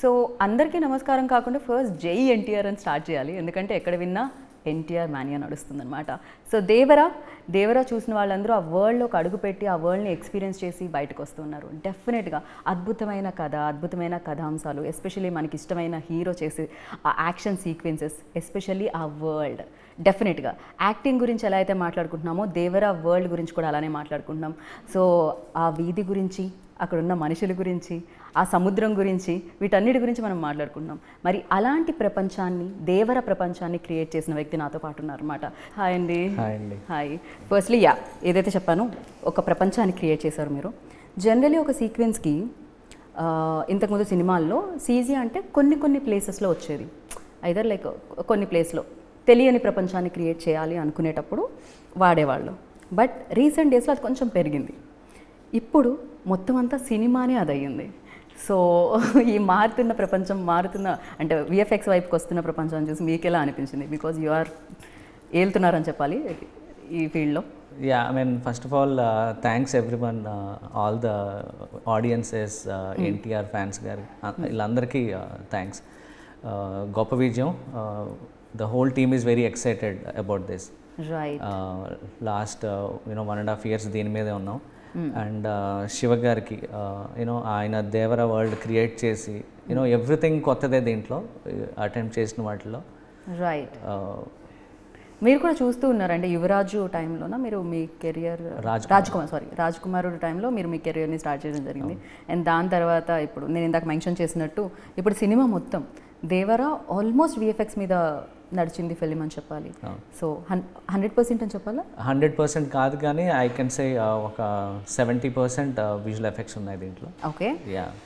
So అందరికీ నమస్కారం కాకుండా ఫస్ట్ జై ఎన్టీఆర్ అని స్టార్ట్ చేయాలి, ఎందుకంటే ఎక్కడ విన్నా ఎన్టీఆర్ మానియా నడుస్తుందన్నమాట. సో దేవరా చూసిన వాళ్ళందరూ ఆ వరల్డ్లోకి అడుగుపెట్టి ఆ వరల్డ్ని ఎక్స్పీరియన్స్ చేసి బయటకు వస్తున్నారు. డెఫినెట్గా అద్భుతమైన కథ, అద్భుతమైన కథాంశాలు, ఎస్పెషల్లీ మనకి ఇష్టమైన హీరో చేసే ఆ యాక్షన్ సీక్వెన్సెస్, ఎస్పెషల్లీ ఆ వరల్డ్. డెఫినెట్గా యాక్టింగ్ గురించి ఎలా అయితే మాట్లాడుకుంటున్నామో దేవరా వరల్డ్ గురించి కూడా అలానే మాట్లాడుకుంటున్నాం. సో ఆ వీధి గురించి, అక్కడున్న మనుషుల గురించి, ఆ సముద్రం గురించి, వీటన్నిటి గురించి మనం మాట్లాడుకుంటున్నాం. మరి అలాంటి ప్రపంచాన్ని, దేవర ప్రపంచాన్ని క్రియేట్ చేసిన వ్యక్తి నాతో పాటు ఉన్నారన్నమాట. హాయ్ అండి. హాయ్. ఫస్ట్లీ ఏదైతే చెప్పానో ఒక ప్రపంచాన్ని క్రియేట్ చేశారు మీరు. జనరలీ ఒక సీక్వెన్స్కి ఇంతకుముందు సినిమాల్లో సీజీ అంటే కొన్ని ప్లేసెస్లో వచ్చేది, ఐదర్ లైక్ కొన్ని ప్లేస్లో తెలియని ప్రపంచాన్ని క్రియేట్ చేయాలి అనుకునేటప్పుడు వాడేవాళ్ళు. బట్ రీసెంట్ డేస్లో అది కొంచెం పెరిగింది. ఇప్పుడు మొత్తం అంతా సినిమానే అదయ్యింది. సో ఈ మారుతున్న ప్రపంచం, అంటే విఎఫ్ఎక్స్ వైపుకి వస్తున్న ప్రపంచాన్ని చూసి మీకు ఎలా అనిపించింది? బికాజ్ యు ఆర్ ఏళ్తున్నారని చెప్పాలి ఈ ఫీల్డ్లో. Yeah, I mean, first of all, thanks everyone, all the audiences, NTR fans గారు వీళ్ళందరికీ థ్యాంక్స్. గొప్ప విజయం. The whole team is very excited about this. Right. Last 1.5 years దీని మీదే ఉన్నాం. అండ్ శివ గారికి ఆయన దేవర వరల్డ్ క్రియేట్ చేసి ఎవ్రీథింగ్ కొత్తదే దీంట్లో అటెంప్ట్ చేసిన వాటిలో. రైట్. మీరు కూడా చూస్తూ ఉన్నారంటే యువరాజు టైంలోనా మీరు మీ కెరియర్, రాజ్కుమారుడు టైంలో మీరు మీ కెరియర్ని స్టార్ట్ చేయడం జరిగింది. అండ్ దాని తర్వాత ఇప్పుడు నేను ఇందాక మెన్షన్ చేసినట్టు ఇప్పుడు సినిమా మొత్తం దేవరా ఆల్మోస్ట్ విఎఫ్ఎక్స్ మీద నడిచింది ఫిలిం అని చెప్పాలి. సో 100% అని చెప్పాలా? 100% కాదు, కానీ ఐ కెన్ సే ఒక 70% విజువల్ ఎఫెక్ట్స్ ఉన్నాయి దీంట్లో. ఓకే.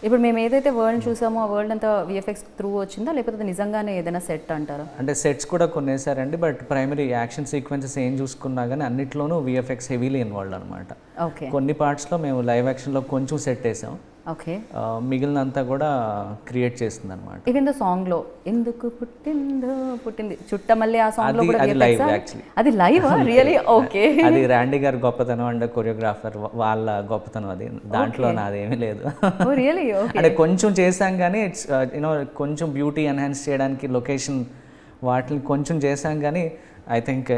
ఇప్పుడు మేము ఏదైతే వరల్డ్ చూసామో ఆ వరల్డ్ అంతా విఎఫ్ఎక్స్ త్రూ వచ్చిందా, లేకపోతే నిజంగానే ఏదైనా సెట్ అంటారా? అంటే సెట్స్ కూడా కొన్ని వేసారండి, బట్ ప్రైమరీ యాక్షన్ సీక్వెన్సెస్ ఏం చూసుకున్నా కానీ అన్నిట్లోనూ విఎఫ్ఎక్స్ హెవీలీ ఇన్వాల్వ్డ్ అనమాట. ఓకే. కొన్ని పార్ట్స్లో మేము లైవ్ యాక్షన్లో కొంచెం సెట్ వేసాం. ఓకే. మిగిలినంతా కూడా క్రియేట్ చేస్తుంది అనమాట. ఈవెన్ ద సాంగ్ లో ఎందుకు పుట్టింది చుట్టమల్లి, ఆ సాంగ్ లో కూడా అది లైవ్ యాక్చువల్లీ. అది లైవ్ రియల్లీ? ఓకే. అది రాండీ గారి గొప్పతనం అండ్ కొరియోగ్రాఫర్ వాళ్ళ గొప్పతనం, అది దాంట్లో నాదేమీ లేదు. రియల్లీ? అంటే కొంచెం చేసాం కానీ ఇట్స్ కొంచెం బ్యూటీ ఎన్హాన్స్ చేయడానికి లొకేషన్ వాటిని కొంచెం చేసాం, కానీ I think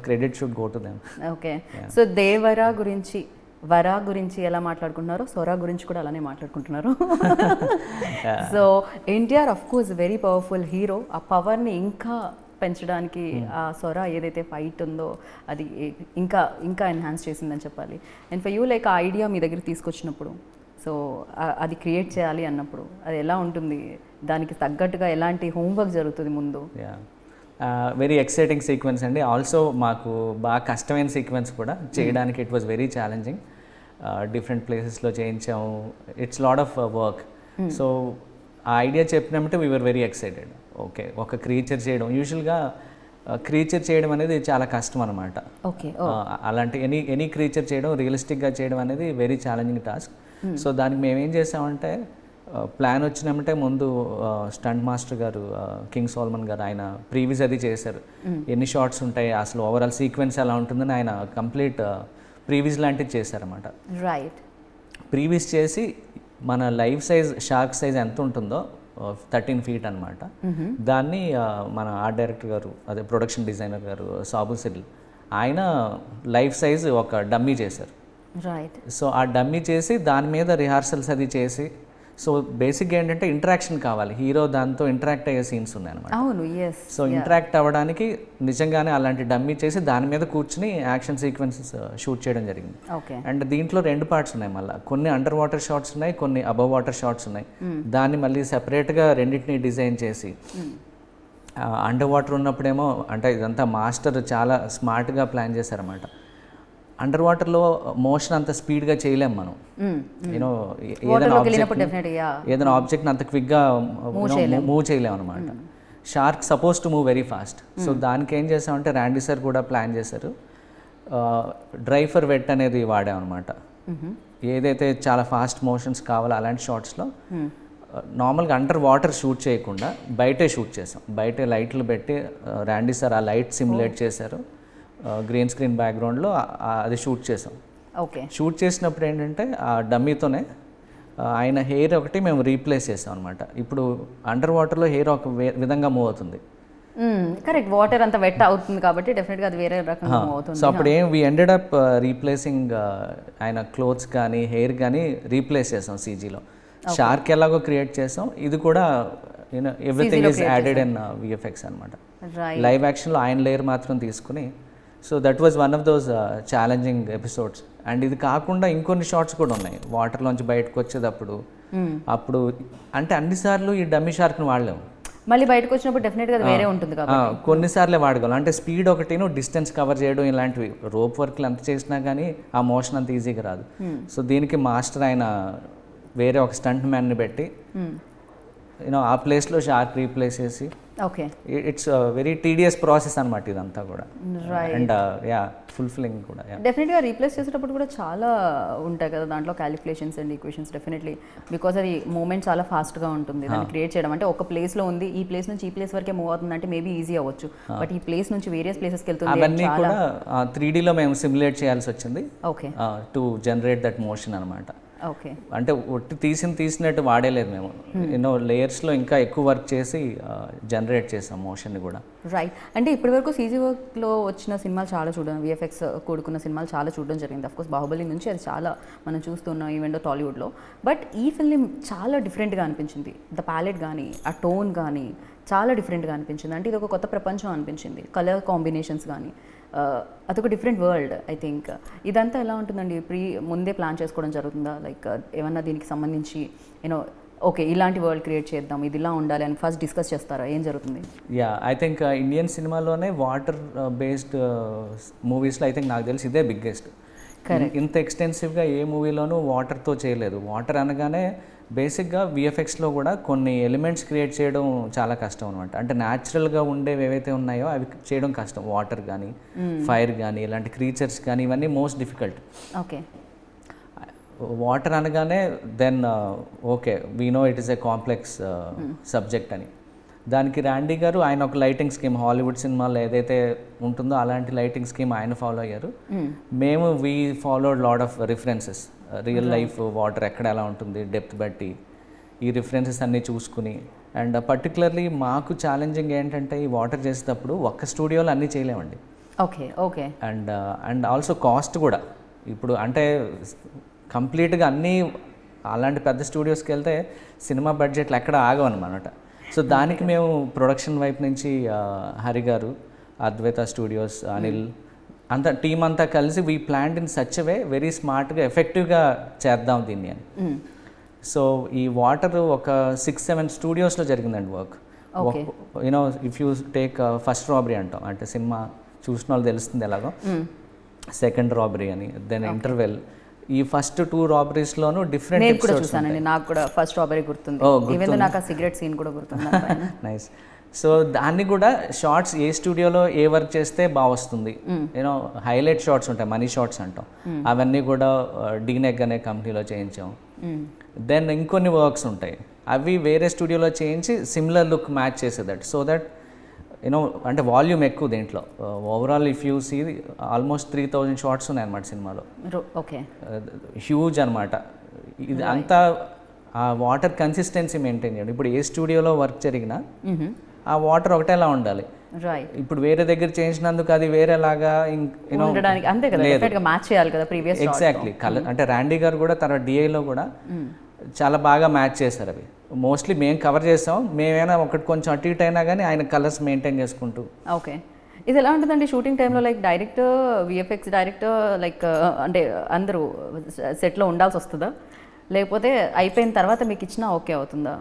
credit should go to them. Okay. So Devara గురించి, వరా గురించి ఎలా మాట్లాడుకుంటున్నారో సొరా గురించి కూడా అలానే మాట్లాడుకుంటున్నారు. So NTR of course very powerful hero. ఆ పవర్ని ఇంకా పెంచడానికి ఆ సొర ఏదైతే ఫైట్ ఉందో అది ఇంకా ఎన్హాన్స్ చేసిందని చెప్పాలి. అండ్ ఫర్ యూ లైక్ ఆ ఐడియా మీ దగ్గర తీసుకొచ్చినప్పుడు, సో అది క్రియేట్ చేయాలి అన్నప్పుడు అది ఎలా ఉంటుంది? దానికి తగ్గట్టుగా ఎలాంటి హోంవర్క్ జరుగుతుంది ముందు? వెరీ ఎక్సైటింగ్ సీక్వెన్స్ అండి. ఆల్సో మాకు బాగా కష్టమైన సీక్వెన్స్ కూడా చేయడానికి. It was very challenging. Different ప్లేసెస్లో చేయించాము. It's lot of work. So ఆ ఐడియా చెప్పినప్పుడు we were very excited. Okay, ఒక క్రీచర్ చేయడం, యూజువల్గా క్రీచర్ చేయడం అనేది చాలా కష్టం అనమాట. ఓకే. అలాంటి ఎనీ క్రీచర్ చేయడం, రియలిస్టిక్గా చేయడం అనేది వెరీ ఛాలెంజింగ్ టాస్క్. సో దానికి మేమేం చేసామంటే ప్లాన్ వచ్చినామంటే ముందు స్టంట్ మాస్టర్ గారు కింగ్ సోల్మన్ గారు ఆయన ప్రీవియస్ అది చేశారు. ఎన్ని షార్ట్స్ ఉంటాయి, అసలు ఓవరాల్ సీక్వెన్స్ ఎలా ఉంటుందని ఆయన కంప్లీట్ ప్రీవియస్ లాంటిది చేశారన్నమాట. రైట్. ప్రీవియస్ చేసి మన లైఫ్ సైజ్ షార్క్ సైజ్ ఎంత ఉంటుందో 13 feet అనమాట. దాన్ని మన ఆర్ట్ డైరెక్టర్ గారు, అదే ప్రొడక్షన్ డిజైనర్ గారు సాబు సిల్, ఆయన లైఫ్ సైజ్ ఒక డమ్మీ చేశారు. రైట్. సో ఆ డమ్మీ చేసి దాని మీద రిహార్సల్స్ అది చేసి, సో బేసిక్గా ఏంటంటే ఇంటరాక్షన్ కావాలి, హీరో దాంతో ఇంటరాక్ట్ అయ్యే సీన్స్ ఉన్నాయి అనమాట. అవును. ఎస్. సో ఇంటరాక్ట్ అవ్వడానికి నిజంగానే అలాంటి డమ్మీ చేసి దాని మీద కూర్చుని యాక్షన్ సీక్వెన్సెస్ షూట్ చేయడం జరిగింది. ఓకే. అండ్ దీంట్లో 2 parts ఉన్నాయి. మళ్ళీ కొన్ని అండర్ వాటర్ షాట్స్ ఉన్నాయి, కొన్ని అబవ్ వాటర్ షాట్స్ ఉన్నాయి. దాన్ని మళ్ళీ సెపరేట్గా రెండింటిని డిజైన్ చేసి, అండర్ వాటర్ ఉన్నప్పుడేమో అంటే ఇదంతా మాస్టర్ చాలా స్మార్ట్గా ప్లాన్ చేశారన్నమాట. అండర్ వాటర్లో మోషన్ అంత స్పీడ్గా చేయలేము మనం. ఏదైనా ఆబ్జెక్ట్ని అంత క్విక్గా మూవ్ చేయలేము అనమాట. Shark suppose to move very fast. So దానికి ఏం చేసామంటే రాండీ సార్ కూడా ప్లాన్ చేశారు, డ్రై ఫర్ వెట్ అనేది వాడామన్నమాట. ఏదైతే చాలా ఫాస్ట్ మోషన్స్ కావాలో అలాంటి షార్ట్స్లో నార్మల్గా అండర్ వాటర్ షూట్ చేయకుండా బయటే షూట్ చేసాం. బయటే లైట్లు పెట్టి రాండీ సార్ ఆ లైట్ సిమ్యులేట్ చేశారు. గ్రీన్ స్క్రీన్ బ్యాక్గ్రౌండ్లో అది షూట్ చేసాం. ఓకే. షూట్ చేసినప్పుడు ఏంటంటే ఆ డమ్మీతోనే ఆయన హెయిర్ ఒకటి మేము రీప్లేస్ చేసాం అనమాట. ఇప్పుడు అండర్ వాటర్లో హెయిర్ ఒక విధంగా మూవ్ అవుతుంది. కరెక్ట్, వాటర్ అంతా వెట్ అవుతుంది కాబట్టి డెఫినెట్గా అది వేరే రకంగా మూవ్ అవుతుంది. సో అప్పుడు వి ఎండెడ్ అప్ రీప్లేసింగ్ ఆయన క్లోత్స్ కానీ హెయిర్ కానీ రీప్లేస్ చేసాం CGలో. షార్క్ ఎలాగో క్రియేట్ చేసాం, ఇది కూడా everything is added in VFX అనమాట. లైవ్ యాక్షన్లో ఆయన లేయర్ మాత్రం తీసుకుని, so that was one of those challenging episodes. And ఇది కాకుండా ఇంకొన్ని షార్ట్స్ కూడా ఉన్నాయి వాటర్లోంచి బయటకు వచ్చేటప్పుడు. అప్పుడు అంటే అన్నిసార్లు ఈ డమ్మీ షార్క్ని వాడలేము, మళ్ళీ బయటకు వచ్చినప్పుడు డెఫినెట్గా అది వేరే ఉంటుంది కాబట్టి కొన్నిసార్లే వాడగలం. అంటే స్పీడ్ ఒకటిను, డిస్టెన్స్ కవర్ చేయడం ఇలాంటివి, రోప్ వర్క్లు ఎంత చేసినా కానీ ఆ మోషన్ అంత ఈజీగా రాదు. సో దీనికి మాస్టర్ ఆయన వేరే ఒక స్టంట్ మ్యాన్ని పెట్టి ఆ ప్లేస్లో షార్క్ రీప్లేస్ చేసి, okay, it's very tedious process అనమాట ఇదంతా కూడా. అండ్ ఫుల్ఫిల్లింగ్ కూడా. డెఫినెట్గా రీప్లేస్ చేసేటప్పుడు కూడా చాలా ఉంటాయి కదా దాంట్లో calculations and equations definitely, because అది మూమెంట్ చాలా ఫాస్ట్గా ఉంటుంది దాన్ని క్రియేట్ చేయడం. అంటే ఒక ప్లేస్లో ఉంది, ఈ ప్లేస్ నుంచి ఈ ప్లేస్ వరకే మూవ్ అవుతుంది అంటే మేబీ ఈజీ అవ్వచ్చు, బట్ ఈ ప్లేస్ నుంచి వేరియస్ ప్లేసెస్కి వెళ్తుంది. అవన్నీ కూడా 3Dలో మేము సిమ్యులేట్ చేయాల్సి వచ్చింది okay to generate that motion అనమాట. ఓకే, అంటే ఒట్టి తీసినట్టు వాడేలేదు మేము, లేయర్స్లో ఇంకా ఎక్కువ వర్క్ చేసి జనరేట్ చేసాం మోషన్ని కూడా. రైట్, అంటే ఇప్పటివరకు CG వర్క్లో వచ్చిన సినిమాలు చాలా చూడడం, VFX కూడుకున్న సినిమాలు చాలా చూడడం జరిగింది. అఫ్కోర్స్ బాహుబలి నుంచి అది చాలా మనం చూస్తున్నాం ఈవెంట్ టాలీవుడ్లో. బట్ ఈ ఫిల్మ్ చాలా డిఫరెంట్గా అనిపించింది. ద ప్యాలెట్ కానీ ఆ టోన్ కానీ చాలా డిఫరెంట్గా అనిపించింది. అంటే ఇది ఒక కొత్త ప్రపంచం అనిపించింది. కలర్ కాంబినేషన్స్ కానీ అదొక డిఫరెంట్ వరల్డ్. ఐ థింక్ ఇదంతా ఎలా ఉంటుందండి, ముందే ప్లాన్ చేసుకోవడం జరుగుతుందా? లైక్ ఏమన్నా దీనికి సంబంధించి ఓకే ఇలాంటి వరల్డ్ క్రియేట్ చేద్దాం, ఇది ఇలా ఉండాలి అని ఫస్ట్ డిస్కస్ చేస్తారా? ఏం జరుగుతుంది? ఐ థింక్ ఇండియన్ సినిమాలోనే వాటర్ బేస్డ్ మూవీస్లో ఐ థింక్ నాకు తెలిసి ఇదే బిగ్గెస్ట్. ఇంత ఎక్స్టెన్సివ్గా ఏ మూవీలోనూ వాటర్తో చేయలేదు. వాటర్ అనగానే బేసిక్గా VFXలో కూడా కొన్ని ఎలిమెంట్స్ క్రియేట్ చేయడం చాలా కష్టం అనమాట. అంటే న్యాచురల్గా ఉండేవి ఏవైతే ఉన్నాయో అవి చేయడం కష్టం. వాటర్ కానీ ఫైర్ కానీ ఇలాంటి క్రీచర్స్ కానీ ఇవన్నీ మోస్ట్ డిఫికల్ట్. ఓకే, వాటర్ అనగానే then okay we know it is a complex subject అని. దానికి ర్యాండీ గారు ఆయన ఒక లైటింగ్ స్కీమ్ హాలీవుడ్ సినిమాలో ఏదైతే ఉంటుందో అలాంటి లైటింగ్ స్కీమ్ ఆయన ఫాలో అయ్యారు. మేము we followed lot of references, real life water ఎక్కడ ఎలా ఉంటుంది డెప్త్ బట్టి ఈ రిఫరెన్సెస్ అన్నీ చూసుకుని. అండ్ పర్టికులర్లీ మాకు ఛాలెంజింగ్ ఏంటంటే ఈ వాటర్ చేసేటప్పుడు ఒక్క స్టూడియోలో అన్నీ చేయలేమండి. Okay okay, and also cost కూడా. ఇప్పుడు అంటే కంప్లీట్గా అన్నీ అలాంటి పెద్ద స్టూడియోస్కి వెళ్తే సినిమా బడ్జెట్లు ఎక్కడ ఆగవన్నమాట. సో దానికి మేము ప్రొడక్షన్ వైపు నుంచి హరి గారు, అద్వైత స్టూడియోస్, అనిల్ అంతా టీం అంతా కలిసి we planned in such way very స్మార్ట్గా ఎఫెక్టివ్గా చేద్దాం దీన్ని అని. సో ఈ వాటర్ ఒక 6-7 స్టూడియోస్లో జరిగిందండి work. If you take first robbery అంటాం, అంటే సినిమా చూసిన వాళ్ళు తెలుస్తుంది ఎలాగో. సెకండ్ రాబరీ అని, దెన్ ఇంటర్వెల్. ఈ ఫస్ట్ 2 రాబరీస్లోనూ డిఫరెంట్ ఎపిసోడ్స్ చూసానండి. నాకు కూడా ఫస్ట్ రాబరీ గుర్తుంది, ఈవెన్ నాకు ఆ సిగరెట్ సీన్ కూడా గుర్తుంది. నైస్. సో దాన్ని కూడా షార్ట్స్ ఏ స్టూడియోలో ఏ వర్క్ చేస్తే బాగా వస్తుంది, హైలైట్ షార్ట్స్ ఉంటాయి, మనీ షార్ట్స్ అంటాం, అవన్నీ కూడా డీనెక్ అనే కంపెనీలో చేయించాం. దెన్ ఇంకొన్ని వర్క్స్ ఉంటాయి అవి వేరే స్టూడియోలో చేయించి సిమిలర్ లుక్ మ్యాచ్ చేసేదట్. సో దట్ అంటే వాల్యూమ్ ఎక్కువ దీంట్లో. Overall if you see almost 3000 shots ఉన్నాయి అనమాట సినిమాలో. ఓకే, హ్యూజ్ అనమాట. ఇది అంతా ఆ వాటర్ కన్సిస్టెన్సీ మెయింటైన్ చేయండి. ఇప్పుడు ఏ స్టూడియోలో వర్క్ జరిగినా ఆ వాటర్ ఒకటేలా ఉండాలి. ఇప్పుడు వేరే దగ్గర చేయించినందుకు అది వేరేలాగా ఎగ్జాక్ట్లీ కలర్. అంటే ర్యాండీ గారు కూడా తర్వాత డిఐలో కూడా చాలా బాగా మ్యాచ్ చేశారు అవి. మోస్ట్లీ మేము కవర్ చేసాం, మేమైనా ఒకటి కొంచెం అటు ఇటు అయినా కానీ ఆయన కలర్స్ మెయింటైన్ చేసుకుంటూ. ఓకే, ఇది ఎలా ఉంటుందండి షూటింగ్ టైంలో? Like director, VFX director, like అంటే అందరూ సెట్లో ఉండాల్సి వస్తుందా, లేకపోతే అయిపోయిన తర్వాత మీకు ఇచ్చినా ఓకే అవుతుందా?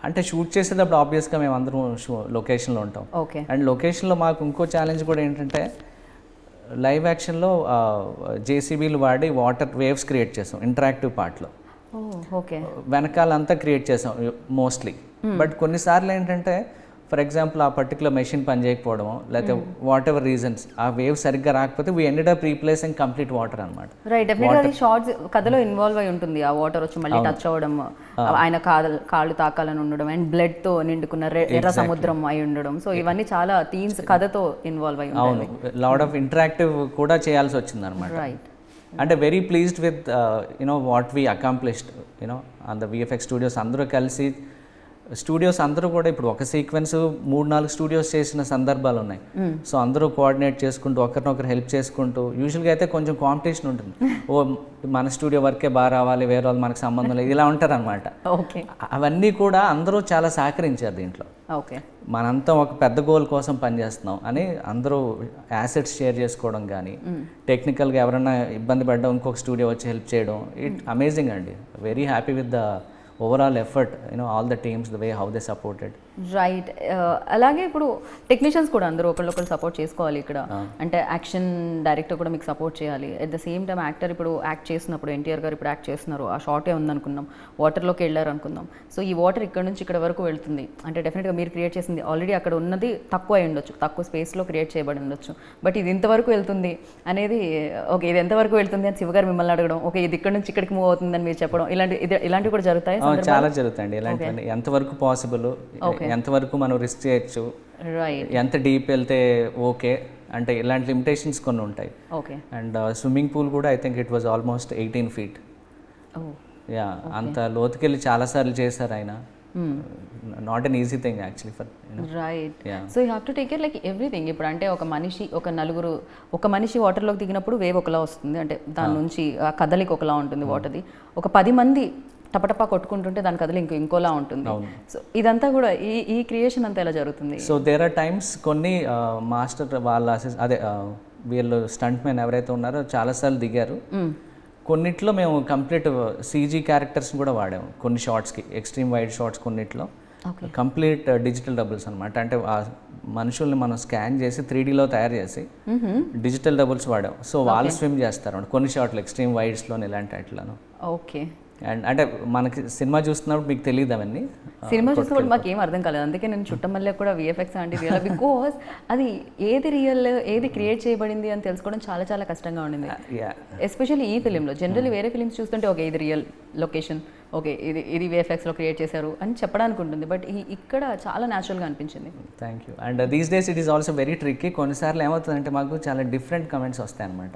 అంటే షూట్ చేసేటప్పుడు ఆబ్వియస్గా మేము అందరం లొకేషన్లో ఉంటాం. ఓకే, అండ్ లొకేషన్లో మాకు ఇంకో ఛాలెంజ్ కూడా ఏంటంటే లైవ్ యాక్షన్లో JCBలు వాడి వాటర్ వేవ్స్ క్రియేట్ చేసాం ఇంటరాక్టివ్ పార్ట్లో. ఓకే, వెనకాలంతా క్రియేట్ చేసాం మోస్ట్లీ. బట్ కొన్నిసార్లు ఏంటంటే ఫర్ ఎగ్జాంపుల్ ఆ పర్టికులర్ మెషిన్ పని చేయకపోవడము, లేకపోతే వాట్ ఎవర్ రీజన్స్ ఆ వేవ్ సరిగ్గా రాకపోతే we ended up replacing complete water అనమాట. రైట్, డెఫినెట్లీ షార్ట్స్ కథలో ఇన్వాల్వ్ అయి ఉంటుంది. ఆ వాటర్ వచ్చి మళ్ళీ టచ్ అవ్వడం, ఆయన కాళ్ళు తాకాలని ఉండడం, అండ్ బ్లడ్తో నిండుకున్న ఎర్ర సముద్రం అయి ఉండడం. సో ఇవన్నీ చాలా థీమ్స్ కథతో ఇన్వాల్వ్ అయి ఉంటాయి. అవును, లాట్ ఆఫ్ ఇంటరాక్టివ్ కూడా చేయాల్సి వచ్చింది అనమాట. రైట్, అంటే very pleased with you know what we accomplished you know on the VFX studios అందరూ కలిసి స్టూడియోస్ అందరూ కూడా ఇప్పుడు ఒక సీక్వెన్స్ 3-4 స్టూడియోస్ చేసిన సందర్భాలు ఉన్నాయి. సో అందరూ కోఆర్డినేట్ చేసుకుంటూ ఒకరినొకరు హెల్ప్ చేసుకుంటూ యూజువల్గా అయితే కొంచెం కాంపిటీషన్ ఉంటుంది. ఓ మన స్టూడియో వర్కే బాగా రావాలి, వేరే వాళ్ళు మనకు సంబంధం లేదు, ఇలా ఉంటారనమాట. ఓకే, అవన్నీ కూడా అందరూ చాలా సహకరించారు దీంట్లో. ఓకే, మనంతా ఒక పెద్ద గోల్ కోసం పనిచేస్తున్నాం అని అందరూ యాసెట్స్ షేర్ చేసుకోవడం కానీ, టెక్నికల్గా ఎవరైనా ఇబ్బంది పడ్డా ఇంకొక స్టూడియో వచ్చి హెల్ప్ చేయడం, ఇట్ అమేజింగ్ అండి. Very happy with the overall effort, you know all the teams the way how they supported. Right. అలాగే ఇప్పుడు టెక్నీషియన్స్ కూడా అందరూ ఒకళ్ళొకరు సపోర్ట్ చేసుకోవాలి ఇక్కడ. అంటే యాక్షన్ డైరెక్టర్ కూడా మీకు సపోర్ట్ చేయాలి. At the same time actor ఇప్పుడు యాక్ట్ చేసినప్పుడు, ఎన్టీఆర్ గారు ఇప్పుడు యాక్ట్ చేస్తున్నారు, ఆ షార్టే ఉందనుకుందాం, వాటర్లోకి వెళ్ళారు అనుకుందాం. సో ఈ వాటర్ ఇక్కడ నుంచి ఇక్కడ వరకు వెళ్తుంది అంటే డెఫినెట్గా మీరు క్రియేట్ చేసింది ఆల్రెడీ అక్కడ ఉన్నది తక్కువ అయి ఉండొచ్చు, తక్కువ స్పేస్లో క్రియేట్ చేయబడి ఉండొచ్చు. బట్ ఇది ఇంతవరకు వెళ్తుంది అనేది, ఓకే ఇది ఎంతవరకు వెళ్తుంది అని శివగారు మిమ్మల్ని అడగడం, ఓకే ఇది ఇక్కడ నుంచి ఇక్కడికి మూవ్ అవుతుందని మీరు చెప్పడం, ఇలాంటివి కూడా జరుగుతాయి. చాలా జరుగుతాయండి ఇలాంటివన్నీ. ఎంతవరకు పాసిబుల్, ఎంతవరకు మనం రిస్క్ చేయొచ్చు, రైట్, ఎంత డీప్ వెళ్తే ఓకే అంటే ఇలాంటి లిమిటేషన్స్ కొన్ని ఉంటాయి. ఓకే. అండ్ స్విమ్మింగ్ పూల్ కూడా I think it was almost 18 feet. Yeah, అంత లోతుకెళ్ళి చాలాసార్లు చేశారు ఆయన. Not an easy thing actually for right. So you have to take care like everything. ఇప్పుడు అంటే ఒక మనిషి వాటర్లోకి దిగినప్పుడు వేవ్ ఒకలా వస్తుంది, అంటే దాని నుంచి ఆ కదలిక ఒకలా ఉంటుంది వాటర్ది. ఒక 10 మంది టపటపా కొట్టుకుంటుంటే దాని కథలు ఇంకోలా ఉంటుంది. సో ఇదంతా కూడా ఈ క్రియేషన్ అంతా ఎలా జరుగుతుంది? సో దేర్ ఆర్ టైమ్స్ కొన్ని మాస్టర్ వాళ్ళ వీళ్ళు స్టంట్ మెన్ ఎవరైతే ఉన్నారో చాలాసార్లు దిగారు. కొన్నిట్లో మేము కంప్లీట్ సీజీ క్యారెక్టర్స్ కూడా వాడాము కొన్ని షార్ట్స్కి, ఎక్స్ట్రీమ్ వైడ్ షార్ట్స్ కొన్నిట్లో కంప్లీట్ డిజిటల్ డబుల్స్ అనమాట. అంటే ఆ మనుషుల్ని మనం స్కాన్ చేసి 3Dలో తయారు చేసి డిజిటల్ డబుల్స్ వాడాం. సో వాళ్ళు స్విమ్ చేస్తారు కొన్ని షార్ట్లు ఎక్స్ట్రీమ్ వైడ్స్లో ఇలాంటి అట్లను. ఓకే. అండ్ అంటే మనకి సినిమా చూస్తున్నప్పుడు మీకు తెలియదు అవన్నీ, సినిమా చూసినప్పుడు మాకు ఏం అర్థం కాలేదు. అందుకే నేను చుట్టమల్లె కూడా విఎఫ్ఎక్స్ అంటే రియల్, బికాస్ అది ఏది రియల్ ఏది క్రియేట్ చేయబడింది అని తెలుసుకోవడం చాలా చాలా కష్టంగా ఉండింది. ఎస్పెషల్లీ ఈ ఫిలింలో. జనరల్లీ వేరే ఫిలిమ్స్ చూస్తుంటే ఓకే ఇది రియల్ లొకేషన్, ఓకే ఇది విఎఫ్ఎక్స్లో క్రియేట్ చేశారు అని చెప్పడానికి ఉంటుంది. బట్ ఇక్కడ చాలా న్యాచురల్గా అనిపించింది. Thank you. And these days it is also very tricky. కొన్నిసార్లు ఏమవుతుందంటే మాకు చాలా డిఫరెంట్ కమెంట్స్ వస్తాయి అనమాట.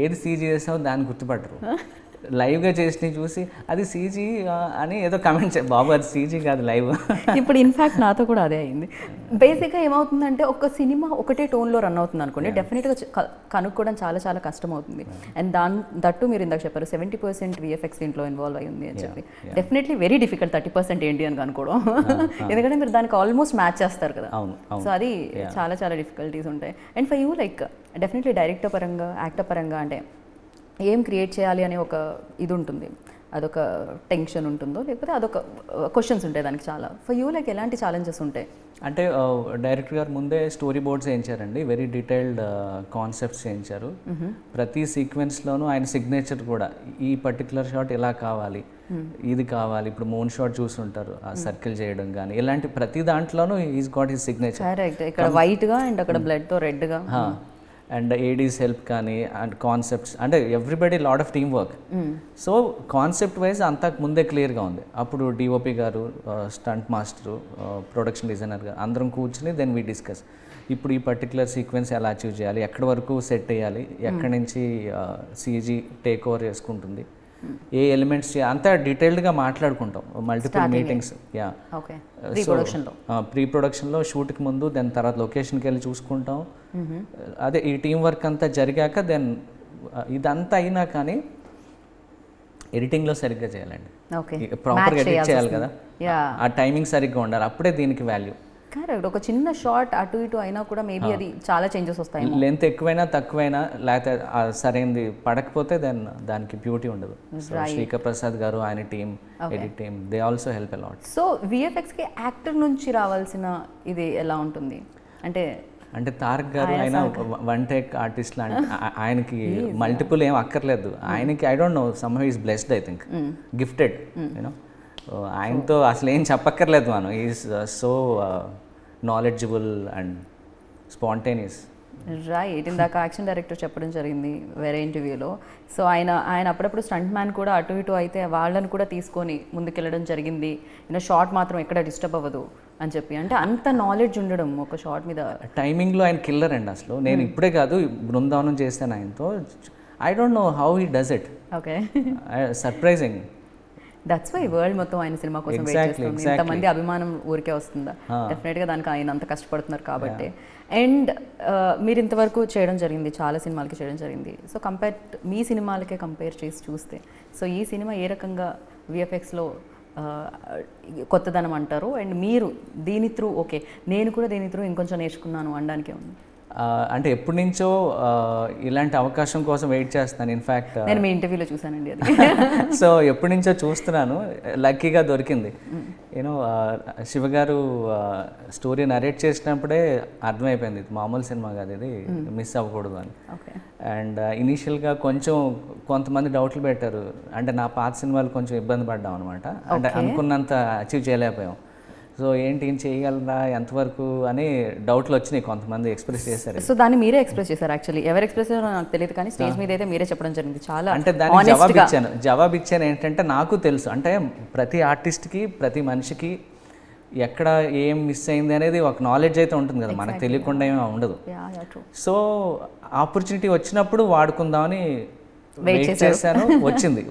ఏది సీజీ చేసావు దాన్ని గుర్తుపట్టరు. లైవ్గా చేసి చూసి అది సీజీ అని ఏదో కమెంట్ బాబు అది సీజీ కాదు లైవ్. ఇప్పుడు ఇన్ఫ్యాక్ట్ నాతో కూడా అదే అయింది. బేసిక్గా ఏమవుతుందంటే ఒక సినిమా ఒకటే టోన్లో రన్ అవుతుంది అనుకోండి, డెఫినెట్గా కనుక్కోవడం చాలా చాలా కష్టం అవుతుంది. అండ్ దట్టు మీరు ఇందాక చెప్పారు 70% విఎఫ్ఎక్స్ దీంట్లో ఇన్వాల్వ్ అయ్యింది అని చెప్పి. డెఫినెట్లీ వెరీ డిఫికల్ట్ 30% ఏంటి అని కనుక్కోవడం. ఎందుకంటే మీరు దానికి ఆల్మోస్ట్ మ్యాచ్ చేస్తారు కదా. సో అది చాలా చాలా డిఫికల్టీస్ ఉంటాయి. And for you like definitely director పరంగా, యాక్టర్ పరంగా అంటే ఏం క్రియేట్ చేయాలి అనే ఒక ఇది ఉంటుంది, అదొక టెన్షన్ ఉంటుందో లేకపోతే అదొక క్వశ్చన్స్ ఉంటాయి దానికి చాలా. ఫర్ యూ లైక్ ఎలాంటి ఛాలెంజెస్ ఉంటాయి? అంటే డైరెక్టర్ గారు ముందే స్టోరీ బోర్డ్స్ వేయించారండి, వెరీ డీటెయిల్డ్ కాన్సెప్ట్స్ వేయించారు. ప్రతి సీక్వెన్స్లోనూ ఆయన సిగ్నేచర్ కూడా, ఈ పర్టికులర్ షాట్ ఇలా కావాలి, ఇది కావాలి. ఇప్పుడు మూన్ షాట్ చూస్తుంటారు ఆ సర్కిల్ చేయడం కానీ, ఇలాంటి ప్రతి దాంట్లోనూ is got his signature. Correct. ఇక్కడ వైట్గా అండ్ అక్కడ బ్లడ్తో రెడ్గా. అండ్ ఏడీస్ హెల్ప్ కానీ, అండ్ కాన్సెప్ట్స్ అంటే everybody lot of team work. So concept wise అంతా ముందే క్లియర్గా ఉంది. అప్పుడు డిఓపి గారు, స్టంట్ మాస్టరు, ప్రొడక్షన్ డిజైనర్ గారు అందరం కూర్చుని దెన్ వీ డిస్కస్. ఇప్పుడు ఈ పర్టికులర్ సీక్వెన్స్ ఎలా అచీవ్ చేయాలి, ఎక్కడి వరకు సెట్ చేయాలి, ఎక్కడి నుంచి సీజీ టేక్ ఓవర్ చేసుకుంటుంది, ఏ ఎలిమెంట్స్ అంతా డీటెయిల్డ్గా మాట్లాడుకుంటాం మల్టిపుల్ మీటింగ్స్. యా, ప్రీ ప్రొడక్షన్లో షూట్కి ముందు, దెన్ తర్వాత లొకేషన్కి వెళ్ళి చూసుకుంటాం. అదే ఈ టీం వర్క్ అంతా జరిగాక దెన్ ఇదంతా అయినా కానీ ఎడిటింగ్లో సరిగ్గా చేయాలండి, ప్రాపర్గా ఎడిట్ చేయాలి కదా, ఆ టైమింగ్ సరిగ్గా ఉండాలి, అప్పుడే దీనికి వాల్యూ. కరెక్ట్. ఒక చిన్న షార్ట్ అటు ఇటు అయినా కూడా మేబీ అది చాలా చేంజెస్ వస్తాయి. లెంత్ ఎక్కువైనా తక్కువైనా లేకపోతే సరైనది పడకపోతే దెన్ దానికి బ్యూటీ ఉండదు. శ్రీకర్ ప్రసాద్ గారు, ఆయన team, edit team, they also help a lot. So విఎఫ్ఎక్స్కి యాక్టర్ నుంచి రావాల్సిన ఇది ఎలా ఉంటుంది అంటే తారక్ గారు ఆయన వన్ టేక్ ఆర్టిస్ట్ లాంటి, ఆయనకి మల్టిపుల్ ఏం అక్కర్లేదు. ఆయనకి I don't no, somehow is blessed, I think gifted, you know. ఆయనతో అసలు ఏం చెప్పక్కర్లేదు మనం. Is so knowledgeable and spontaneous. Right. ఇందాక యాక్షన్ డైరెక్టర్ చెప్పడం జరిగింది వేరే ఇంటర్వ్యూలో. సో ఆయన అప్పుడప్పుడు స్టంట్ మ్యాన్ కూడా అటు ఇటు అయితే వాళ్ళని కూడా తీసుకొని ముందుకెళ్ళడం జరిగింది. షార్ట్ మాత్రం ఎక్కడ డిస్టర్బ్ అవ్వదు అని చెప్పి. అంటే అంత నాలెడ్జ్ ఉండడం ఒక షార్ట్ మీద. టైమింగ్లో ఆయన కిల్లర్ అండి అసలు. నేను ఇప్పుడే కాదు, బృందావనం చేశాను ఆయనతో. I don't know how he does it, okay. Surprising. That's why world మొత్తం ఆయన సినిమా కోసం వెయిట్ చేస్తుంది. ఇంతమంది అభిమానం ఊరికే వస్తుందా? డెఫినెట్గా దానికి ఆయన అంత కష్టపడుతున్నారు కాబట్టి. అండ్ మీరు ఇంతవరకు చేయడం జరిగింది, చాలా సినిమాలకి చేయడం జరిగింది. సో మీ సినిమాలకే కంపేర్ చేసి చూస్తే, సో ఈ సినిమా ఏ రకంగా విఎఫ్ఎక్స్లో కొత్తదనం అంటారు? అండ్ మీరు దీని త్రూ ఓకే నేను కూడా దీని త్రూ ఇంకొంచెం నేర్చుకున్నాను అనడానికే ఉంది. అంటే ఎప్పటి నుంచో ఇలాంటి అవకాశం కోసం వెయిట్ చేస్తాను. ఇన్ఫ్యాక్ట్ నేను మీ ఇంటర్వ్యూలో చూసానండి అది. సో ఎప్పటి నుంచో చూస్తున్నాను, లక్కీగా దొరికింది. యూనో శివగారు స్టోరీ నరేట్ చేసినప్పుడే అర్థమైపోయింది ఇది మామూలు సినిమా కాదు, ఇది మిస్ అవ్వకూడదు అని. అండ్ ఇనీషియల్గా కొంతమంది డౌట్లు పెట్టారు, అంటే నా పాత సినిమాలు కొంచెం ఇబ్బంది పడ్డాం అనమాట, అంటే అనుకున్నంత అచీవ్ చేయలేకపోయాం. సో ఏంటి ఏం చేయగలరా ఎంతవరకు అని డౌట్లు వచ్చినాయి, కొంతమంది ఎక్స్ప్రెస్ చేశారు. సో దాన్ని మీరే ఎక్స్ప్రెస్ చేశారు యాక్చువల్లీ. ఎవరు ఎక్స్ప్రెస్ చేశారో నాకు తెలియదు, కానీ స్టేజ్ మీద అయితే మీరే చెప్పడం జరిగింది. చాలా అంటే దానికి జవాబు ఇచ్చాను ఏంటంటే నాకు తెలుసు, అంటే ప్రతి ఆర్టిస్ట్కి ప్రతి మనిషికి ఎక్కడ ఏం మిస్ అయింది అనేది ఒక నాలెడ్జ్ అయితే ఉంటుంది కదా, మనకు తెలియకుండా ఏమీ ఉండదు. సో ఆపర్చునిటీ వచ్చినప్పుడు వాడుకుందామని వెయిట్ చేశాను.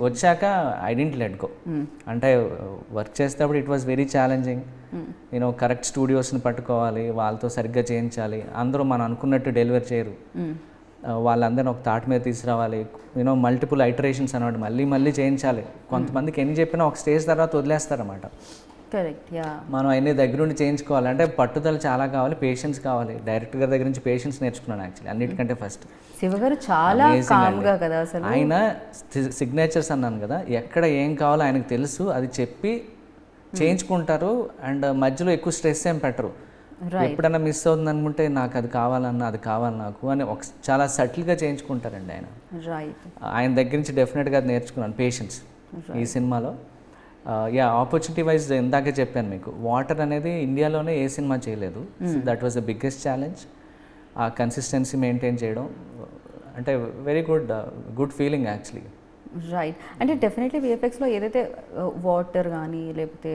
వచ్చాక ఐ డెంట్ లెట్ గో. అంటే వర్క్ చేసేటప్పుడు ఇట్ వాస్ వెరీ ఛాలెంజింగ్. నేను కరెక్ట్ స్టూడియోస్ని పట్టుకోవాలి, వాళ్ళతో సరిగ్గా చేయించాలి, అందరూ మనం అనుకున్నట్టు డెలివర్ చేయరు, వాళ్ళందరినీ ఒక తాటి మీద తీసుకురావాలి, యూనో మల్టిపుల్ ఐటరేషన్స్ అన్నమాట, మళ్ళీ చేయించాలి. కొంతమందికి ఎన్ని చెప్పినా ఒక స్టేజ్ తర్వాత వదిలేస్తారన్నమాట. మనం అన్ని దగ్గరుండి చేయించుకోవాలి, అంటే పట్టుదల చాలా కావాలి, పేషెన్స్ కావాలి. డైరెక్టర్ గారి దగ్గర నుంచి పేషెన్స్ నేర్చుకున్నాను యాక్చువల్లీ అన్నిటికంటే ఫస్ట్. శివగారు చాలా కామ్గా కదా అసలు. ఆయన సిగ్నేచర్స్ అన్నాను కదా, ఎక్కడ ఏం కావాలో ఆయనకు తెలుసు, అది చెప్పి చేయించుకుంటారు. అండ్ మధ్యలో ఎక్కువ స్ట్రెస్ ఏం పెట్టరు. ఎప్పుడైనా మిస్ అవుతుంది అనుకుంటే నాకు అది కావాలన్నా అది కావాలి నాకు అని చాలా సటిల్గా చేయించుకుంటారండి ఆయన. ఆయన దగ్గర నుంచి డెఫినెట్గా అది నేర్చుకున్నాను, పేషెన్స్ ఈ సినిమాలో. ఆపర్చునిటీ వైజ్ ఇందాకే చెప్పాను మీకు, వాటర్ అనేది ఇండియాలోనే ఏ సినిమా చేయలేదు. That was the biggest challenge. ఆ కన్సిస్టెన్సీ మెయింటైన్ చేయడం అంటే very good feeling actually. Right. అంటే డెఫినెట్లీ విఎఫ్ఎక్స్లో ఏదైతే వాటర్ కానీ లేకపోతే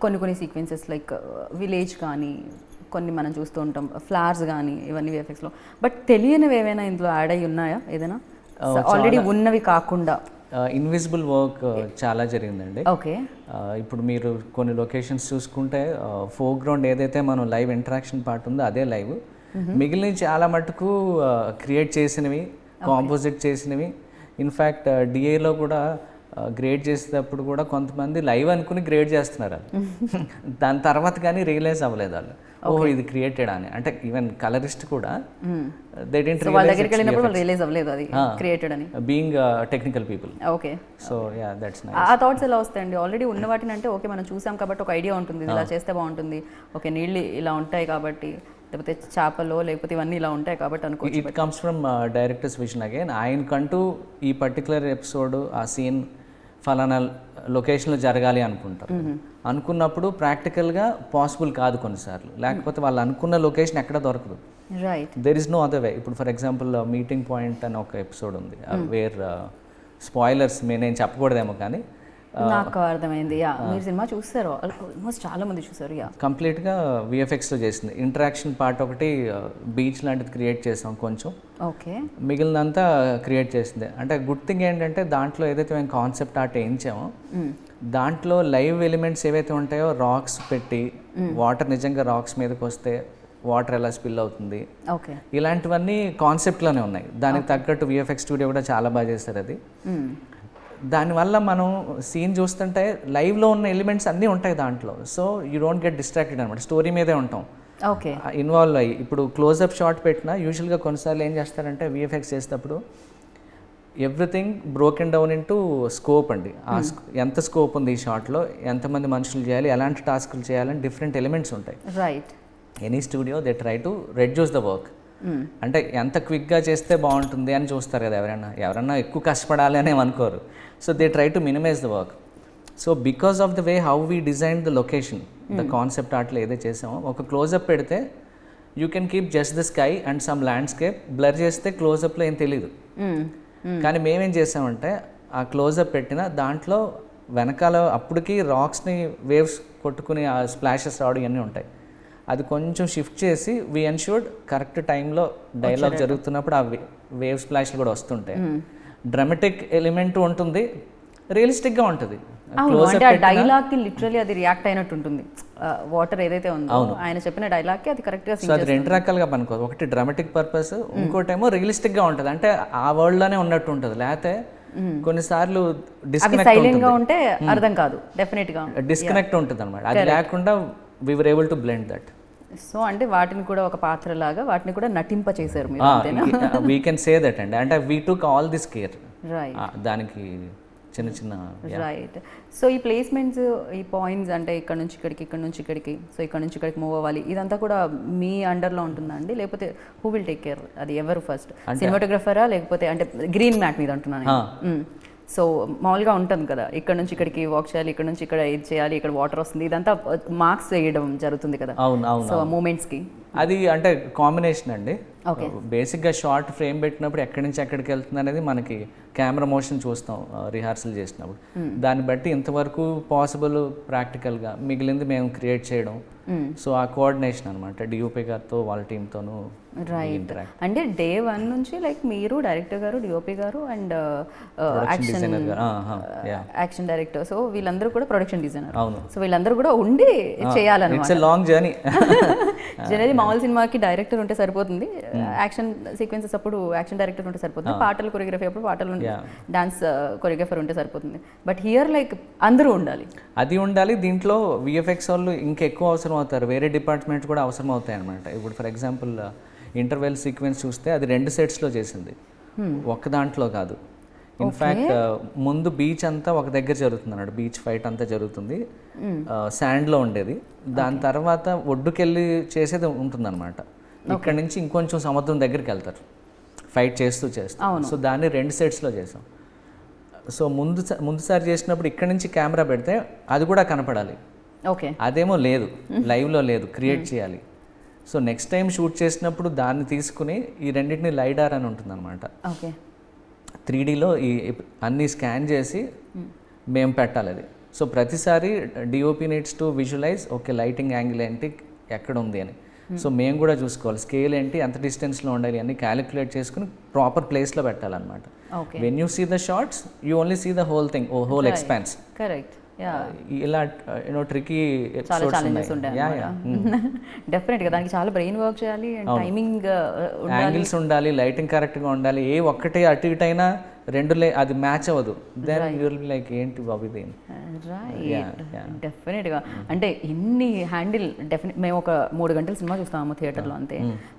కొన్ని సీక్వెన్సెస్ లైక్ విలేజ్ కానీ కొన్ని మనం చూస్తూ ఉంటాం, ఫ్లవర్స్ కానీ, ఇవన్నీ విఎఫ్ఎక్స్లో. బట్ తెలియనివి ఏమైనా ఇందులో యాడ్ అయ్యి ఉన్నాయా ఏదైనా ఆల్రెడీ ఉన్నవి కాకుండా? ఇన్విజిబుల్ వర్క్ చాలా జరిగిందండి. ఓకే. ఇప్పుడు మీరు కొన్ని లొకేషన్స్ చూసుకుంటే ఫోర్గ్రౌండ్ ఏదైతే మనం లైవ్ ఇంటరాక్షన్ పార్ట్ ఉందో అదే లైవ్, మిగిలిన చాలా మటుకు క్రియేట్ చేసినవి, కాంపోజిట్ చేసినవి. ఇన్ఫ్యాక్ట్ డిఏలో కూడా గ్రేడ్ చేసేటప్పుడు కూడా కొంతమంది లైవ్ అనుకుని గ్రేడ్ చేస్తున్నారు, దాని తర్వాత కానీ రియలైజ్ అవ్వలేదు వాళ్ళు, ఓహో ఇది క్రియేటెడ్ అని. అంటే ఈవెన్ కలరిస్ట్ కూడా దే డిడ్ంట్ రియలైజ్ అవ్వలేదు అది క్రియేటెడ్ అని, being technical people. Okay. So yeah that's nice. ఆ థాట్స్ ఎలా వస్తాయండి? ఆల్రెడీ ఉన్న వాటిని అంటే ఓకే మనం చూసాం కాబట్టి ఒక ఐడియా ఉంటుంది, ఇలా చేస్తే బాగుంటుంది, ఓకే నీళ్ళు ఇలా ఉంటాయి కాబట్టి, లేకపోతే చేపలు లేకపోతే ఇవన్నీ ఇలా ఉంటాయి కాబట్టి అనుకోవచ్చు. It comes from director's vision again. ఆయనకంటూ ఈ పర్టికులర్ ఎపిసోడ్ ఆ సీన్ ఫలానా లొకేషన్లో జరగాలి అనుకుంటారు. అనుకున్నప్పుడు ప్రాక్టికల్గా పాసిబుల్ కాదు కొన్నిసార్లు, లేకపోతే వాళ్ళు అనుకున్న లొకేషన్ ఎక్కడ దొరకదు. Right. There is no other way. ఇప్పుడు ఫర్ ఎగ్జాంపుల్ మీటింగ్ పాయింట్ అని ఒక ఎపిసోడ్ ఉంది, వేర్ స్పాయిలర్స్ నేను చెప్పకూడదేమో కానీ నాకు అర్థమైంది. మీరు సినిమా చూస్తారు, ఆల్మోస్ట్ చాలా మంది చూసారు. కంప్లీట్గా విఎఫ్ఎక్స్లో చేసింది. ఇంటరాక్షన్ పార్ట్ ఒకటి బీచ్ లాంటిది క్రియేట్ చేసాం కొంచెం, ఓకే, మిగిలినంతా క్రియేట్ చేసింది. అంటే గుడ్ థింగ్ ఏంటంటే దాంట్లో ఏదైతే మేము కాన్సెప్ట్ ఆర్ట్ వేయించామో దాంట్లో లైవ్ ఎలిమెంట్స్ ఏవైతే ఉంటాయో రాక్స్ పెట్టి, వాటర్ నిజంగా రాక్స్ మీదకి వస్తే వాటర్ ఎలా స్పిల్ అవుతుంది, ఓకే, ఇలాంటివన్నీ కాన్సెప్ట్లోనే ఉన్నాయి. దానికి తగ్గట్టు విఎఫ్ఎక్స్ స్టూడియో కూడా చాలా బాగా చేశారు అది. దానివల్ల మనం సీన్ చూస్తుంటే లైవ్లో ఉన్న ఎలిమెంట్స్ అన్నీ ఉంటాయి దాంట్లో. So you don't get distracted అనమాట, స్టోరీ మీదే ఉంటాం, ఓకే, ఇన్వాల్వ్ అయ్యి. ఇప్పుడు క్లోజ్అప్ షాట్ పెట్టినా యూజువల్గా కొన్నిసార్లు ఏం చేస్తారంటే విఎఫ్ఎక్స్ చేసేటప్పుడు everything broken down into scope అండి. ఎంత స్కోప్ ఉంది ఈ షాట్లో, ఎంతమంది మనుషులు చేయాలి, ఎలాంటి టాస్కులు చేయాలని డిఫరెంట్ ఎలిమెంట్స్ ఉంటాయి. Right. Any studio they try to reduce the work. అంటే ఎంత క్విక్గా చేస్తే బాగుంటుంది అని చూస్తారు కదా ఎవరైనా ఎక్కువ కష్టపడాలి అని అనుకోరు. So they try to minimize the work. So because of the way how we design the location, the concept ఆర్ట్లో ఏదైతే చేసామో, ఒక క్లోజప్ పెడితే you can keep just the sky and some landscape, blur చేస్తే క్లోజప్లో ఏం తెలీదు. కానీ మేమేం చేసామంటే ఆ క్లోజప్ పెట్టిన దాంట్లో వెనకాల అప్పటికి రాక్స్ని వేవ్స్ కొట్టుకుని ఆ స్ప్లాషెస్ రావడం ఇవన్నీ ఉంటాయి. అది కొంచెం షిఫ్ట్ చేసి వీ ఎన్ష్యూర్డ్ కరెక్ట్ టైంలో డైలాగ్ జరుగుతున్నప్పుడు ఆ వేవ్ స్ప్లాష్లు కూడా వస్తుంటాయి. డ్రామాటిక్ ఎలిమెంట్ ఉంటుంది, రియలిస్టిక్గా ఉంటుంది. అంటే ఆ డైలాగ్ కి లిటరలీ అది రియాక్ట్ అయినట్టు ఉంటుంది. వాటర్ ఏదైతే ఉందో ఆయన చెప్పిన డైలాగ్ కి అది కరెక్ట్ గా సో అది రెండు రకాలుగా పనుకోదు. ఒకటి డ్రామాటిక్ పర్పస్, ఇంకోటేమో రియలిస్టిక్ గా ఉంటుంది, అంటే ఆ వరల్డ్ లోనే ఉన్నట్టు ఉంటుంది. లేకపోతే కొన్నిసార్లు సైలెంట్ గా ఉంటే అర్థం కాదు, డెఫినెట్ గా డిస్కనెక్ట్ ఉంటుంది అనమాట. అది లేకుండా we were able to blend that. So అంటే వాటిని కూడా ఒక పాత్ర లాగా వాటిని కూడా నటింప చేశారు మీరు. వీ కెన్ సే దట్ అండి. అంటే we took all this care. Right. దానికి చిన్న చిన్న రైట్. సో ఈ ప్లేస్మెంట్స్, ఈ పాయింట్స్ అంటే ఇక్కడ నుంచి ఇక్కడికి, ఇక్కడ నుంచి ఇక్కడికి, సో ఇక్కడ నుంచి ఇక్కడికి మూవ్ అవ్వాలి, ఇదంతా కూడా మీ అండర్లో ఉంటుందా అండి, లేకపోతే హూ విల్ టేక్ కేర్? అది ఎవరు ఫస్ట్, సినిమాటోగ్రఫరా లేకపోతే అంటే గ్రీన్ మ్యాట్ మీద అంటున్నాను. సో మామూలుగా ఉంటుంది కదా, ఇక్కడ నుంచి ఇక్కడికి వాక్ చేయాలి, ఇక్కడ నుంచి ఇక్కడ ఇది చేయాలి, ఇక్కడ వాటర్ వస్తుంది, ఇదంతా మార్క్స్ వేయడం జరుగుతుంది కదా. సో మూమెంట్స్కి అది అంటే కాంబినేషన్ అండి. బేసిక్గా షార్ట్ ఫ్రేమ్ పెట్టినప్పుడు ఎక్కడి నుంచి ఎక్కడికి వెళ్తుంది అనేది మనకి కెమెరా మోషన్ చూస్తాం రిహార్సల్ చేసినప్పుడు. దాన్ని బట్టి ఇంతవరకు పాసిబుల్ ప్రాక్టికల్గా మిగిలింది మేము క్రియేట్ చేయడం. సో ఆ కోఆర్డినేషన్ అనమాట డిఓపి గారితో వాళ్ళ టీంతోనూ. రైట్. అంటే డే 1 నుంచి లైక్ మీరు, డైరెక్టర్ గారు, డిఓపి గారు అండ్ యాక్షన్ డైరెక్టర్, సో వీళ్ళందరూ కూడా ప్రొడక్షన్ డిజైనర్. అవును. సో వీళ్ళందరూ కూడా ఉండి చేయాలన్నమాట. It's a long journey. Generally మామూలు సినిమాకి డైరెక్టర్ ఉంటే సరిపోతుంది, యాక్షన్ సీక్వెన్సెస్ అప్పుడు యాక్షన్ డైరెక్టర్ ఉంటే సరిపోతుంది, పాటలు కొరియోగ్రఫీ అప్పుడు పాటలు, డాన్స్ కొరియోగ్రఫర్ ఉంటే సరిపోతుంది. బట్ హియర్ లైక్ అందరూ ఉండాలి. అది ఉండాలి. దీంట్లో విఎఫ్ఎక్స్ వాళ్ళు ఇంకెక్కువ అవసరం అవుతారు, వేరే డిపార్ట్మెంట్ కూడా అవసరం అవుతాయి అనమాట. ఇప్పుడు ఫర్ ఎగ్జాంపుల్ ఇంటర్వెల్ సీక్వెన్స్ చూస్తే అది 2 సెట్స్లో చేసింది, ఒక్క దాంట్లో కాదు. ఇన్ఫ్యాక్ట్ ముందు బీచ్ అంతా ఒక దగ్గర జరుగుతుంది అన్నాడు, బీచ్ ఫైట్ అంతా జరుగుతుంది శాండ్లో ఉండేది. దాని తర్వాత ఒడ్డుకెళ్ళి చేసేది ఉంటుందన్నమాట. ఇక్కడ నుంచి ఇంకొంచెం సముద్రం దగ్గరికి వెళ్తారు ఫైట్ చేస్తూ. సో దాన్ని 2 సెట్స్లో చేసాం. సో ముందుసారి చేసినప్పుడు ఇక్కడ నుంచి కెమెరా పెడితే అది కూడా కనపడాలి, అదేమో లేదు, లైవ్లో లేదు, క్రియేట్ చేయాలి. సో నెక్స్ట్ టైం షూట్ చేసినప్పుడు దాన్ని తీసుకుని ఈ రెండింటిని లైడార్ అని ఉంటుంది అనమాట, 3Dలో ఈ అన్నీ స్కాన్ చేసి మేము పెట్టాలి అది. సో ప్రతిసారి DOP needs to visualize, okay lighting angle ఏంటి, ఎక్కడ ఉంది అని. సో మేము కూడా చూసుకోవాలి, స్కేల్ ఏంటి, ఎంత డిస్టెన్స్లో ఉండాలి అన్ని క్యాలిక్యులేట్ చేసుకుని ప్రాపర్ ప్లేస్లో పెట్టాలన్నమాట. When you see the shots you only see the whole thing, whole expanse. Correct. ఇలా ట్రికీ చాలా ఛాలెంజెస్ ఉంటాయి. డెఫినెట్గా దానికి చాలా బ్రెయిన్ వర్క్ చేయాలి, టైమింగ్, యాంగిల్స్ ఉండాలి, లైటింగ్ కరెక్ట్గా ఉండాలి. ఏ ఒక్కటే అటు ఇటు అయినా అది మ్యాచ్ అవ్వదు. Then you will be like ఏంటి బాబు ఇది. డెఫినెట్గా అంటే ఇన్ని హ్యాండిల్ మేము ఒక 3 గంటల సినిమా చూస్తాము థియేటర్లో అంతే,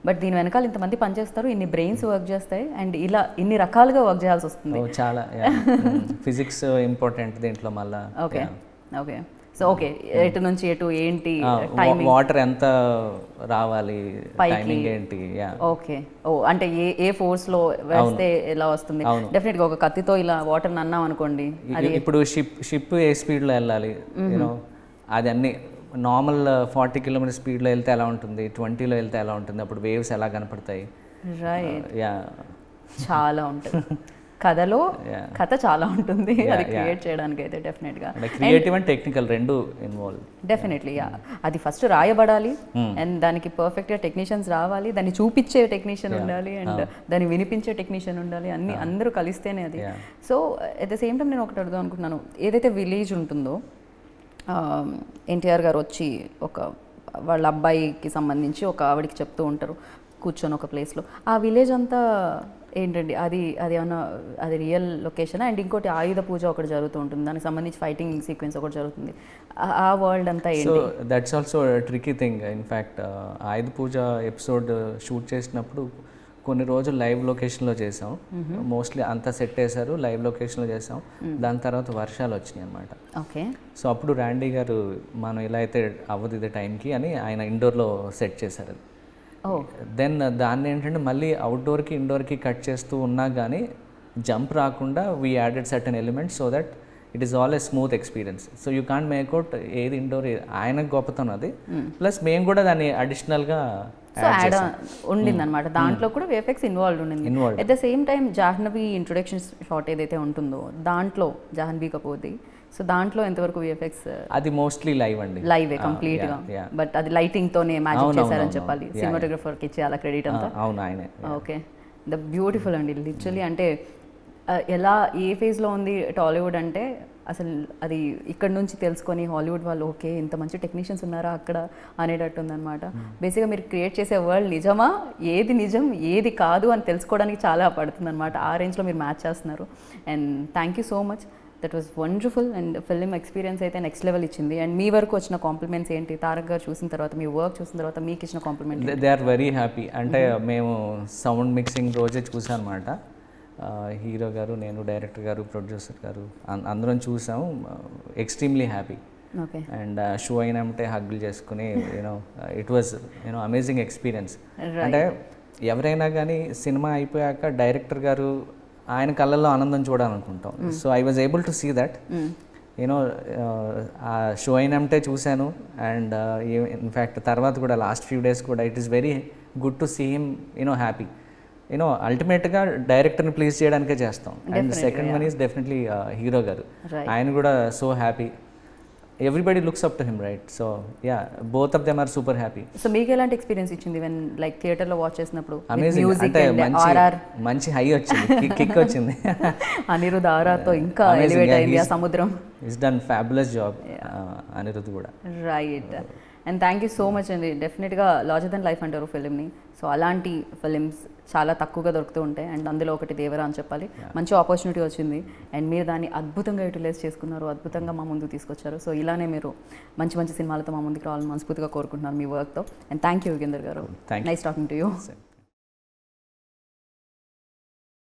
బట్ దీని వెనకాల ఇంతమంది పనిచేస్తారు, ఇన్ని బ్రెయిన్స్ వర్క్ చేస్తాయి అండ్ ఇలా ఇన్ని రకాలుగా వర్క్ చేయాల్సి వస్తుంది. చాలా ఫిజిక్స్ ఇంపార్టెంట్ దీంట్లో మళ్ళీ. ఓకే. సో ఓకే, ఎటు నుంచి ఎటు ఏంటి, వాటర్ ఎంత రావాలి, టైమింగ్ ఏంటి. ఓకే. అంటే ఏ ఫోర్స్ లో వేస్తే ఎలా వస్తుంది. డెఫినెట్ గా ఒక కత్తితో ఇలా వాటర్ అన్నాం అనుకోండి, ఇప్పుడు షిప్ ఏ స్పీడ్ లో వెళ్ళాలి, యూనో అది అన్ని నార్మల్ 40 km స్పీడ్లో వెళ్తే ఎలా ఉంటుంది, 20లో వెళ్తే ఎలా ఉంటుంది, అప్పుడు వేవ్స్ ఎలా కనపడతాయి. రైట్. చాలా ఉంటుంది కథలో, కథ చాలా ఉంటుంది అది క్రియేట్ చేయడానికి అయితే. డెఫినెట్గా క్రియేటివ్ అండ్ టెక్నికల్ రెండు ఇన్వాల్వ్. డెఫినెట్లీ అది ఫస్ట్ రాయబడాలి అండ్ దానికి పర్ఫెక్ట్గా టెక్నీషియన్స్ రావాలి, దాన్ని చూపించే టెక్నీషియన్ ఉండాలి అండ్ దాన్ని వినిపించే టెక్నీషియన్ ఉండాలి, అన్ని అందరూ కలిస్తేనే అది. So at the same time నేను ఒకటి అడుగుదాం అనుకుంటున్నాను, ఏదైతే విలేజ్ ఉంటుందో ఎన్టీఆర్ గారు వచ్చి ఒక వాళ్ళ అబ్బాయికి సంబంధించి ఒక ఆవిడికి చెప్తూ ఉంటారు కూర్చొని ఒక ప్లేస్లో, ఆ విలేజ్ అంతా ఏంటండి, అది ఏమన్నా అది రియల్ లొకేషన్? అండ్ ఇంకోటి ఆయుధ పూజ ఒకటి జరుగుతూ ఉంటుంది, దానికి సంబంధించి ఫైటింగ్ సీక్వెన్స్ ఒకటి జరుగుతుంది, ఆ వరల్డ్ అంతా ఏంటి? So that's also tricky thing. In fact Ayudha Puja episode shoot చేసినప్పుడు కొన్ని రోజులు లైవ్ లొకేషన్లో చేసాం, మోస్ట్లీ అంతా సెట్ వేశారు, లైవ్ లొకేషన్లో చేసాం. దాని తర్వాత వర్షాలు వచ్చినాయి అనమాట. ఓకే. సో అప్పుడు ర్యాండీ గారు మనం ఇలా అయితే అవ్వదు ఇది టైంకి అని ఆయన ఇండోర్లో సెట్ చేశారు. దెన్ దాన్ని ఏంటంటే మళ్ళీ అవుట్డోర్కి ఇండోర్కి కట్ చేస్తూ ఉన్నా కానీ జంప్ రాకుండా we added certain elements so that it is all a smooth experience. So you can't make out ఏది ఇండోర్, ఆయనకు గొప్పతనం అది, ప్లస్ మేము కూడా దాన్ని అడిషనల్గా ఉండింది అనమాట. దాంట్లో కూడా విఎఫ్ఎక్స్ ఇన్వాల్వ్ ఉండింది. At the same time Jahnavi introduction shot ఏదైతే ఉంటుందో దాంట్లో జాహ్నవి కపూర్ది సో దాంట్లో ఎంతవరకు విఎఫ్ఎక్స్ అది మోస్ట్లీ లైవ్ అండి. లైవే కంప్లీట్గా, బట్ అది లైటింగ్తోనే మ్యాజిక్ చేశారని చెప్పాలి. సినిమాటోగ్రఫర్కి ఇచ్చే అలా క్రెడిట్ అంతా. అవును ఆయనే. ఓకే, ద బ్యూటిఫుల్ అండి లిటరలీ. అంటే ఎలా ఏ ఫేజ్లో ఉంది టాలీవుడ్ అంటే అసలు అది ఇక్కడ నుంచి తెలుసుకొని హాలీవుడ్ వాళ్ళు ఓకే ఇంత మంచి టెక్నీషియన్స్ ఉన్నారా అక్కడ అనేటట్టు ఉందన్నమాట. బేసిక్గా మీరు క్రియేట్ చేసే వరల్డ్ నిజమా, ఏది నిజం ఏది కాదు అని తెలుసుకోవడానికి చాలా పడుతుంది అనమాట. ఆ రేంజ్లో మీరు మ్యాచ్ చేస్తున్నారు. And thank you so much, that was wonderful. And film experience అయితే నెక్స్ట్ లెవెల్ ఇచ్చింది. అండ్ మీ వరకు వచ్చిన కాంప్లిమెంట్స్ ఏంటి, తారక్ గారు చూసిన తర్వాత మీ వర్క్ చూసిన తర్వాత మీకు ఇచ్చిన compliment? They are very happy. అంటే మేము సౌండ్ మిక్సింగ్ రోజే చూసాం అనమాట. హీరో గారు, నేను, డైరెక్టర్ గారు, ప్రొడ్యూసర్ గారు అందరం చూసాము. Extremely happy. Okay. And show అయినంటే హగ్గులు చేసుకుని ఇట్ వాజ్ అమేజింగ్ ఎక్స్పీరియన్స్. అంటే ఎవరైనా కానీ సినిమా అయిపోయాక డైరెక్టర్ గారు ఆయన కళ్ళల్లో ఆనందం చూడాలనుకుంటాం. So I was able to see that. ఆ షో అయినంటే చూశాను. అండ్ ఇన్ఫ్యాక్ట్ తర్వాత కూడా లాస్ట్ ఫ్యూ డేస్ కూడా it is very good to see him happy. అల్టిమేట్గా డైరెక్టర్ని ప్లీజ్ చేయడానికే చేస్తాం. And second one is definitely hero గారు. ఆయన కూడా so happy. Everybody looks up to him, right? So yeah, both of them are super happy. So మీకు ఎలాంటి experience ఇచ్చింది వెన్ లైక్ థియేటర్లో వాచ్ చేసినప్పుడు? అమేజింగ్. అంటే మంచి హై వచ్చింది, కిక్ వచ్చింది. అనిరుద్ ఆర్ఆర్తో ఇంకా ఎలివేట్ అయింది ఆ సముద్రం. Is done fabulous job Anirudh కూడా. Right. And thank you so much అండి. డెఫినెట్గా లార్జర్ దెన్ లైఫ్ అంటారు ఫిలింని. సో అలాంటి ఫిలిమ్స్ చాలా తక్కువగా దొరుకుతూ ఉంటాయి. అండ్ అందులో ఒకటి దేవరా అని చెప్పాలి. మంచి ఆపర్చునిటీ వచ్చింది అండ్ మీరు దాన్ని అద్భుతంగా యూటిలైజ్ చేసుకున్నారు, అద్భుతంగా మా ముందుకు తీసుకొచ్చారు. సో ఇలానే మీరు మంచి మంచి సినిమాలతో మా ముందుకు రావాలని మనస్ఫూర్తిగా కోరుకుంటున్నాను మీ వర్క్తో. అండ్ థ్యాంక్ యూ యుగేందర్ గారు. Nice talking to you.